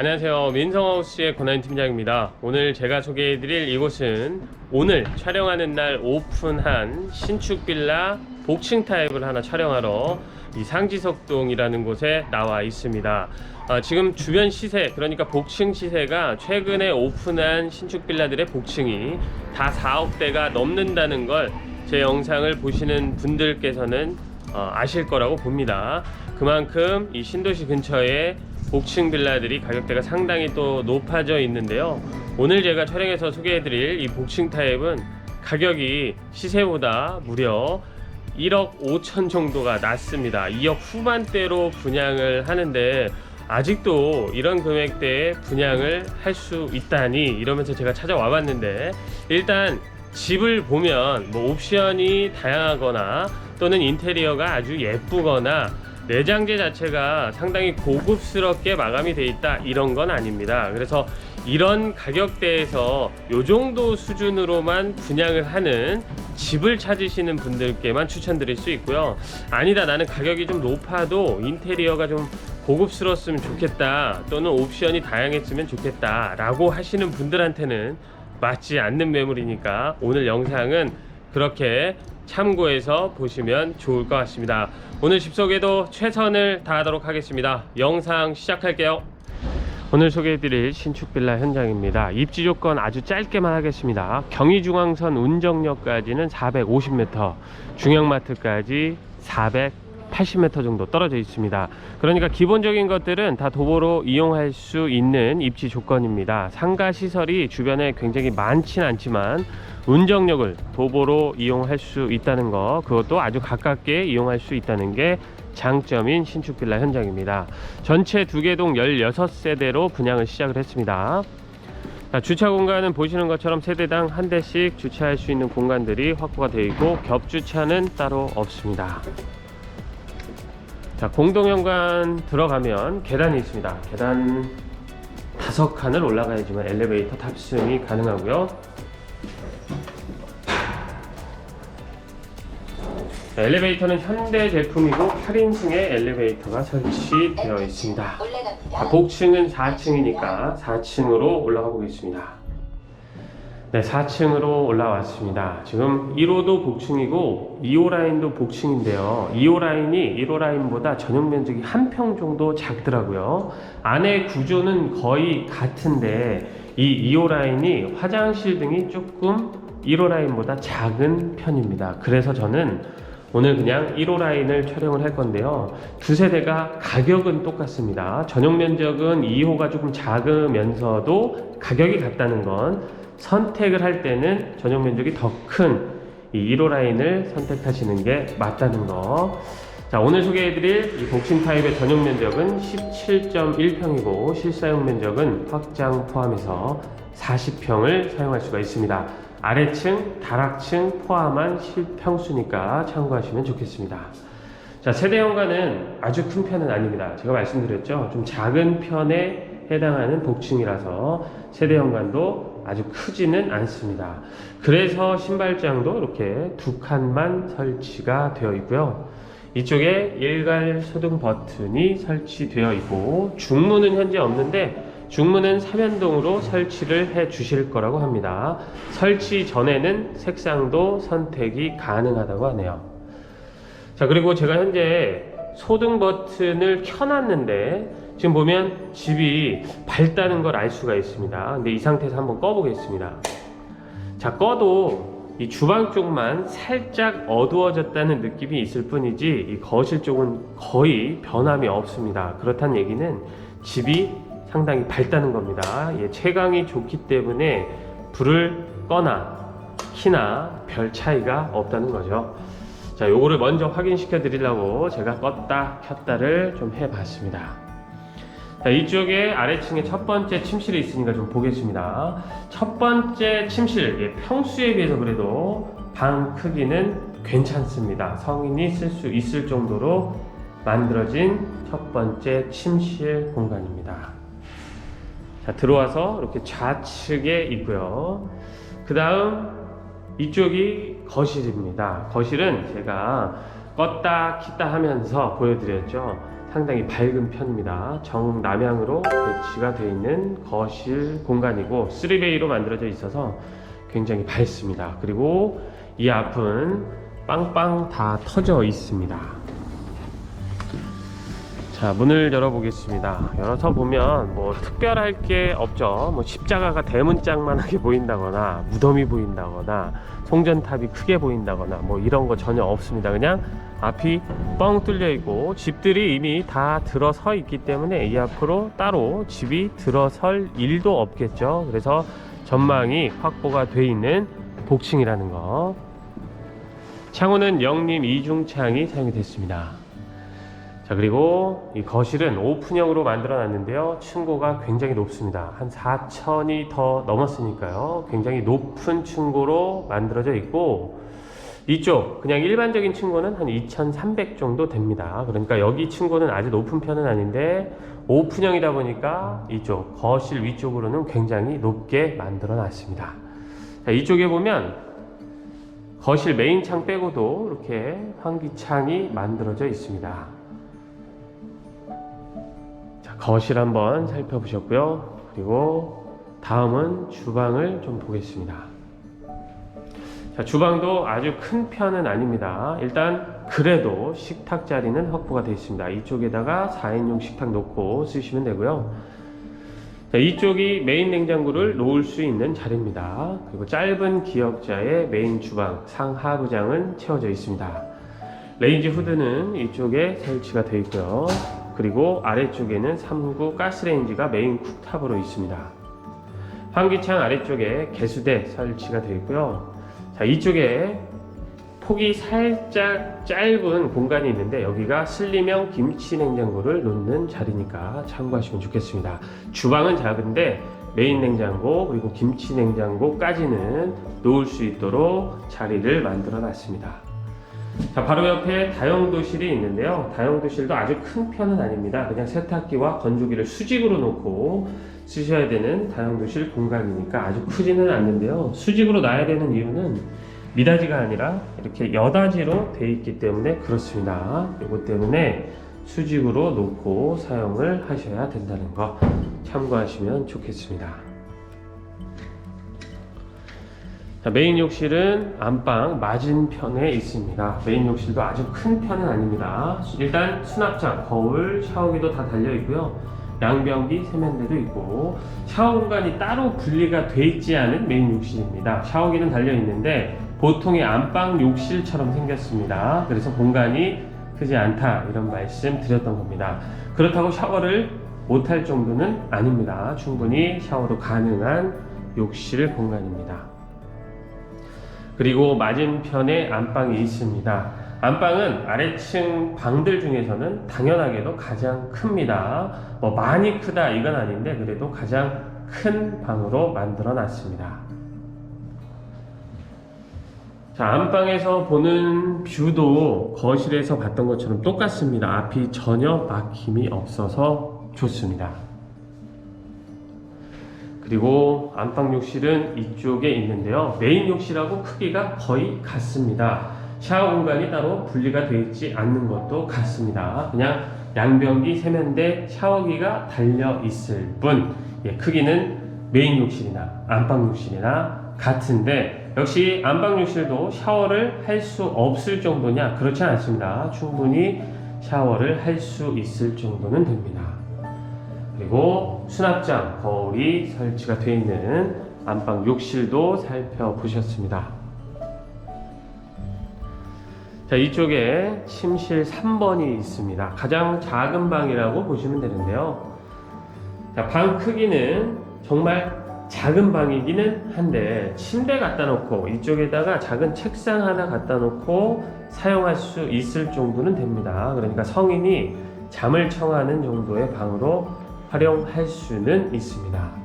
안녕하세요. 민성하우스의 권한 팀장입니다. 오늘 제가 소개해드릴 이곳은 오늘 촬영하는 날 오픈한 신축 빌라 복층 타입을 하나 촬영하러 이 상지석동이라는 곳에 나와 있습니다. 지금 주변 시세, 그러니까 복층 시세가 최근에 오픈한 신축 빌라들의 복층이 다 4억대가 넘는다는 걸 제 영상을 보시는 분들께서는 아실 거라고 봅니다. 그만큼 이 신도시 근처에 복층 빌라들이 가격대가 상당히 또 높아져 있는데요. 오늘 제가 촬영해서 소개해드릴 이 복층 타입은 가격이 시세보다 무려 1억 5천 정도가 낮습니다. 2억 후반대로 분양을 하는데 아직도 이런 금액대에 분양을 할 수 있다니 이러면서 제가 찾아와 봤는데, 일단 집을 보면 뭐 옵션이 다양하거나 또는 인테리어가 아주 예쁘거나 내장재 자체가 상당히 고급스럽게 마감이 돼 있다 이런 건 아닙니다. 그래서 이런 가격대에서 요 정도 수준으로만 분양을 하는 집을 찾으시는 분들께만 추천드릴 수 있고요. 아니다, 나는 가격이 좀 높아도 인테리어가 좀 고급스러웠으면 좋겠다, 또는 옵션이 다양했으면 좋겠다 라고 하시는 분들한테는 맞지 않는 매물이니까 오늘 영상은 그렇게 참고해서 보시면 좋을 것 같습니다. 오늘 집 소개도 최선을 다하도록 하겠습니다. 영상 시작할게요. 오늘 소개해드릴 신축 빌라 현장입니다. 입지 조건 아주 짧게만 하겠습니다. 경의중앙선 운정역까지는 450m, 중형마트까지 480m 정도 떨어져 있습니다. 그러니까 기본적인 것들은 다 도보로 이용할 수 있는 입지 조건입니다. 상가 시설이 주변에 굉장히 많진 않지만 운정역을 도보로 이용할 수 있다는 거, 그것도 아주 가깝게 이용할 수 있다는 게 장점인 신축 빌라 현장입니다. 전체 2개 동 16세대로 분양을 시작을 했습니다. 주차 공간은 보시는 것처럼 세대당 한 대씩 주차할 수 있는 공간들이 확보가 되어 있고 겹주차는 따로 없습니다. 공동현관 들어가면 계단이 있습니다. 계단 5칸을 올라가야지만 엘리베이터 탑승이 가능하고요. 엘리베이터는 현대 제품이고 8인승의 엘리베이터가 설치되어 있습니다. 복층은 4층이니까 4층으로 올라가 보겠습니다. 네, 4층으로 올라왔습니다. 지금 1호도 복층이고 2호 라인도 복층인데요. 2호 라인이 1호 라인보다 전용 면적이 1평 정도 작더라고요. 안에 구조는 거의 같은데 이 2호 라인이 화장실 등이 조금 1호 라인보다 작은 편입니다. 그래서 저는 오늘 그냥 1호 라인을 촬영을 할 건데요. 두 세대가 가격은 똑같습니다. 전용 면적은 2호가 조금 작으면서도 가격이 같다는 건 선택을 할 때는 전용 면적이 더 큰 이 1호 라인을 선택하시는 게 맞다는 거. 자, 오늘 소개해드릴 이 복층 타입의 전용 면적은 17.1평이고 실사용 면적은 확장 포함해서 40평을 사용할 수가 있습니다. 아래층, 다락층 포함한 실평수니까 참고하시면 좋겠습니다. 자, 세대 현관은 아주 큰 편은 아닙니다. 제가 말씀드렸죠. 좀 작은 편에 해당하는 복층이라서 세대 현관도 아주 크지는 않습니다. 그래서 신발장도 이렇게 2칸만 설치가 되어 있고요. 이쪽에 일괄 소등 버튼이 설치되어 있고 중문은 현재 없는데 중문은 삼연동으로 설치를 해 주실 거라고 합니다. 설치 전에는 색상도 선택이 가능하다고 하네요. 자, 그리고 제가 현재 소등 버튼을 켜놨는데 지금 보면 집이 밝다는 걸 알 수가 있습니다. 근데 이 상태에서 한번 꺼보겠습니다. 자, 꺼도 이 주방 쪽만 살짝 어두워졌다는 느낌이 있을 뿐이지 이 거실 쪽은 거의 변함이 없습니다. 그렇다는 얘기는 집이 상당히 밝다는 겁니다. 채광이 좋기 때문에 불을 꺼나 켜나 별 차이가 없다는 거죠. 자, 요거를 먼저 확인시켜 드리려고 제가 껐다 켰다를 좀 해봤습니다. 자, 이쪽에 아래층에 첫 번째 침실이 있으니까 좀 보겠습니다. 첫 번째 침실, 평수에 비해서 그래도 방 크기는 괜찮습니다. 성인이 쓸 수 있을 정도로 만들어진 첫 번째 침실 공간입니다. 자, 들어와서 이렇게 좌측에 있고요. 그 다음 이쪽이 거실입니다. 거실은 제가 껐다 켰다 하면서 보여드렸죠. 상당히 밝은 편입니다. 정남향으로 배치가 되어 있는 거실 공간이고 3베이로 만들어져 있어서 굉장히 밝습니다. 그리고 이 앞은 빵빵 다 터져 있습니다. 자, 문을 열어보겠습니다. 열어서 보면 뭐 특별할 게 없죠. 뭐 십자가가 대문짝만하게 보인다거나 무덤이 보인다거나 송전탑이 크게 보인다거나 뭐 이런 거 전혀 없습니다. 그냥 앞이 뻥 뚫려 있고 집들이 이미 다 들어서 있기 때문에 이 앞으로 따로 집이 들어설 일도 없겠죠. 그래서 전망이 확보가 돼 있는 복층이라는 거. 창호는 영림 이중창이 사용이 됐습니다. 자, 그리고 이 거실은 오픈형으로 만들어 놨는데요. 층고가 굉장히 높습니다. 한 4,000이 더 넘었으니까요. 굉장히 높은 층고로 만들어져 있고, 이쪽 그냥 일반적인 층고는 한 2,300 정도 됩니다. 그러니까 여기 층고는 아주 높은 편은 아닌데 오픈형이다 보니까 이쪽 거실 위쪽으로는 굉장히 높게 만들어 놨습니다. 자, 이쪽에 보면 거실 메인 창 빼고도 이렇게 환기창이 만들어져 있습니다. 거실 한번 살펴보셨고요. 그리고 다음은 주방을 좀 보겠습니다. 자, 주방도 아주 큰 편은 아닙니다. 일단 그래도 식탁 자리는 확보가 되어 있습니다. 이쪽에다가 4인용 식탁 놓고 쓰시면 되고요. 자, 이쪽이 메인 냉장고를 놓을 수 있는 자리입니다. 그리고 짧은 기역자의 메인 주방 상하부장은 채워져 있습니다. 레인지 후드는 이쪽에 설치가 되어 있고요. 그리고 아래쪽에는 3구 가스레인지가 메인 쿡탑으로 있습니다. 환기창 아래쪽에 개수대 설치가 되어 있고요. 자, 이쪽에 폭이 살짝 짧은 공간이 있는데 여기가 슬림형 김치 냉장고를 놓는 자리니까 참고하시면 좋겠습니다. 주방은 작은데 메인 냉장고 그리고 김치 냉장고까지는 놓을 수 있도록 자리를 만들어 놨습니다. 자, 바로 옆에 다용도실이 있는데요. 다용도실도 아주 큰 편은 아닙니다. 그냥 세탁기와 건조기를 수직으로 놓고 쓰셔야 되는 다용도실 공간이니까 아주 크지는 않는데요. 수직으로 놔야 되는 이유는 미닫이가 아니라 이렇게 여닫이로 되어 있기 때문에 그렇습니다. 이것 때문에 수직으로 놓고 사용을 하셔야 된다는 거 참고하시면 좋겠습니다. 자, 메인 욕실은 안방 맞은편에 있습니다. 메인 욕실도 아주 큰 편은 아닙니다. 일단 수납장, 거울, 샤워기도 다 달려 있고요. 양변기, 세면대도 있고 샤워 공간이 따로 분리가 돼 있지 않은 메인 욕실입니다. 샤워기는 달려 있는데 보통의 안방 욕실처럼 생겼습니다. 그래서 공간이 크지 않다 이런 말씀 드렸던 겁니다. 그렇다고 샤워를 못할 정도는 아닙니다. 충분히 샤워도 가능한 욕실 공간입니다. 그리고 맞은편에 안방이 있습니다. 안방은 아래층 방들 중에서는 당연하게도 가장 큽니다. 뭐 많이 크다 이건 아닌데 그래도 가장 큰 방으로 만들어 놨습니다. 자, 안방에서 보는 뷰도 거실에서 봤던 것처럼 똑같습니다. 앞이 전혀 막힘이 없어서 좋습니다. 그리고 안방 욕실은 이쪽에 있는데요. 메인 욕실하고 크기가 거의 같습니다. 샤워 공간이 따로 분리가 되어 있지 않는 것도 같습니다. 그냥 양변기, 세면대, 샤워기가 달려 있을 뿐, 크기는 메인 욕실이나 안방 욕실이나 같은데 역시 안방 욕실도 샤워를 할 수 없을 정도냐? 그렇지 않습니다. 충분히 샤워를 할 수 있을 정도는 됩니다. 그리고 수납장, 거울이 설치가 되어 있는 안방 욕실도 살펴보셨습니다. 자, 이쪽에 침실 3번이 있습니다. 가장 작은 방이라고 보시면 되는데요. 자, 방 크기는 정말 작은 방이기는 한데 침대 갖다 놓고 이쪽에다가 작은 책상 하나 갖다 놓고 사용할 수 있을 정도는 됩니다. 그러니까 성인이 잠을 청하는 정도의 방으로 활용할 수는 있습니다.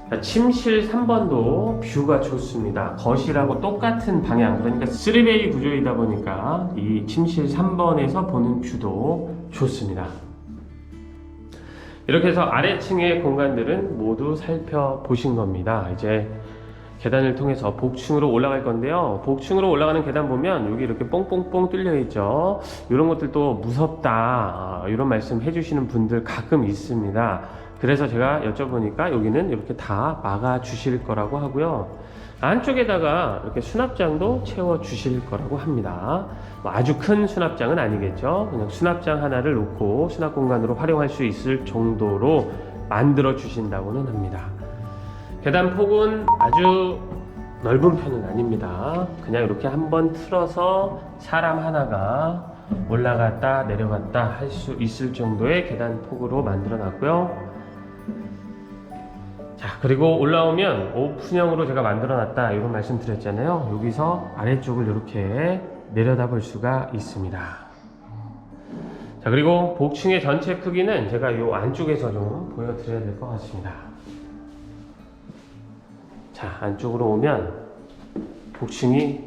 자, 침실 3번도 뷰가 좋습니다. 거실하고 똑같은 방향, 그러니까 3베이 구조이다 보니까 이 침실 3번에서 보는 뷰도 좋습니다. 이렇게 해서 아래층의 공간들은 모두 살펴보신 겁니다. 이제 계단을 통해서 복층으로 올라갈 건데요. 복층으로 올라가는 계단 보면 여기 이렇게 뽕뽕뽕 뚫려 있죠. 이런 것들도 무섭다, 이런 말씀 해주시는 분들 가끔 있습니다. 그래서 제가 여쭤보니까 여기는 이렇게 다 막아 주실 거라고 하고요. 안쪽에다가 이렇게 수납장도 채워 주실 거라고 합니다. 아주 큰 수납장은 아니겠죠. 그냥 수납장 하나를 놓고 수납 공간으로 활용할 수 있을 정도로 만들어 주신다고는 합니다. 계단 폭은 아주 넓은 편은 아닙니다. 그냥 이렇게 한번 틀어서 사람 하나가 올라갔다 내려갔다 할 수 있을 정도의 계단 폭으로 만들어 놨고요. 자, 그리고 올라오면 오픈형으로 제가 만들어 놨다 이런 말씀 드렸잖아요. 여기서 아래쪽을 이렇게 내려다 볼 수가 있습니다. 자, 그리고 복층의 전체 크기는 제가 이 안쪽에서 좀 보여드려야 될 것 같습니다. 자, 안쪽으로 오면 복층이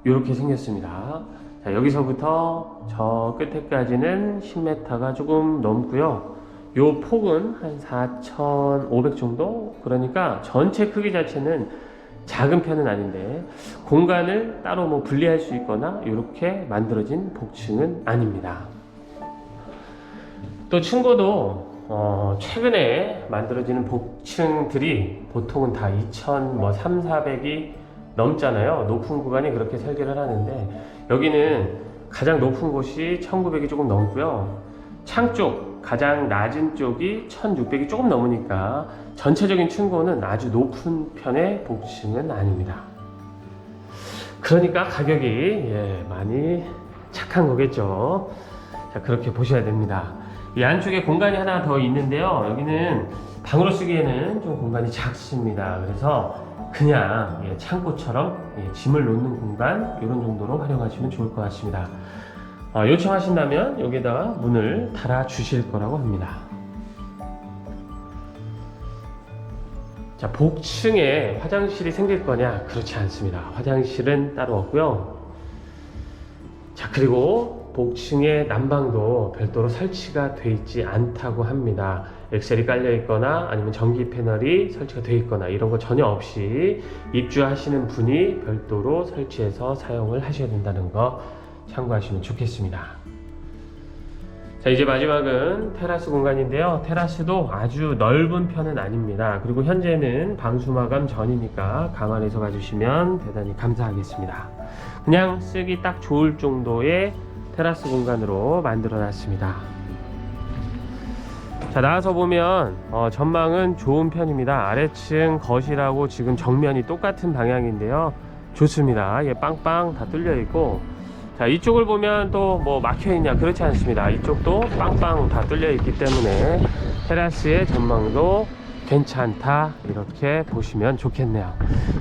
이렇게 생겼습니다. 자, 여기서부터 저 끝에까지는 10m가 조금 넘고요. 요 폭은 한 4,500 정도? 그러니까 전체 크기 자체는 작은 편은 아닌데 공간을 따로 뭐 분리할 수 있거나 이렇게 만들어진 복층은 아닙니다. 또 층고도 최근에 만들어지는 복층들이 보통은 다 2,300이 넘잖아요. 높은 구간이 그렇게 설계를 하는데 여기는 가장 높은 곳이 1,900이 조금 넘고요. 창 쪽 가장 낮은 쪽이 1,600이 조금 넘으니까 전체적인 층고는 아주 높은 편의 복층은 아닙니다. 그러니까 가격이 많이 착한 거겠죠. 자, 그렇게 보셔야 됩니다. 이 안쪽에 공간이 하나 더 있는데요. 여기는 방으로 쓰기에는 좀 공간이 작습니다. 그래서 그냥 창고처럼 짐을 놓는 공간 이런 정도로 활용하시면 좋을 것 같습니다. 요청하신다면 여기에다가 문을 달아 주실 거라고 합니다. 자, 복층에 화장실이 생길 거냐? 그렇지 않습니다. 화장실은 따로 없고요. 자, 그리고 복층의 난방도 별도로 설치가 되어 있지 않다고 합니다. 엑셀이 깔려 있거나 아니면 전기 패널이 설치가 되어 있거나 이런 거 전혀 없이 입주하시는 분이 별도로 설치해서 사용을 하셔야 된다는 거 참고하시면 좋겠습니다. 자, 이제 마지막은 테라스 공간인데요. 테라스도 아주 넓은 편은 아닙니다. 그리고 현재는 방수마감 전이니까 감안해서 봐주시면 대단히 감사하겠습니다. 그냥 쓰기 딱 좋을 정도의 테라스 공간으로 만들어 놨습니다. 자, 나와서 보면 전망은 좋은 편입니다. 아래층 거실하고 지금 정면이 똑같은 방향인데요. 좋습니다. 빵빵 다 뚫려 있고, 자, 이쪽을 보면 또 뭐 막혀 있냐? 그렇지 않습니다. 이쪽도 빵빵 다 뚫려 있기 때문에 테라스의 전망도 괜찮다, 이렇게 보시면 좋겠네요.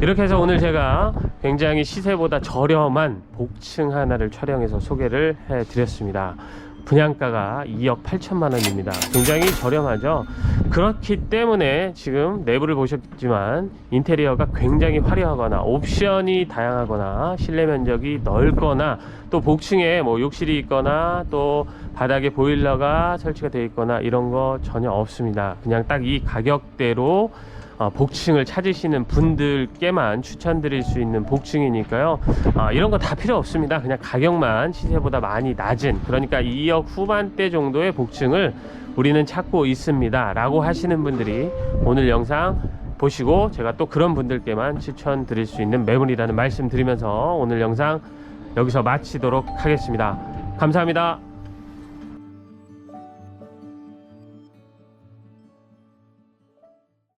이렇게 해서 오늘 제가 굉장히 시세보다 저렴한 복층 하나를 촬영해서 소개를 해 드렸습니다. 분양가가 2억 8천만 원입니다. 굉장히 저렴하죠. 그렇기 때문에 지금 내부를 보셨지만 인테리어가 굉장히 화려하거나 옵션이 다양하거나 실내 면적이 넓거나 또 복층에 뭐 욕실이 있거나 또 바닥에 보일러가 설치가 되어 있거나 이런 거 전혀 없습니다. 그냥 딱 이 가격대로 복층을 찾으시는 분들께만 추천드릴 수 있는 복층이니까요. 이런 거 다 필요 없습니다. 그냥 가격만 시세보다 많이 낮은, 그러니까 2억 후반대 정도의 복층을 우리는 찾고 있습니다 라고 하시는 분들이 오늘 영상 보시고 제가 또 그런 분들께만 추천드릴 수 있는 매물이라는 말씀 드리면서 오늘 영상 여기서 마치도록 하겠습니다. 감사합니다.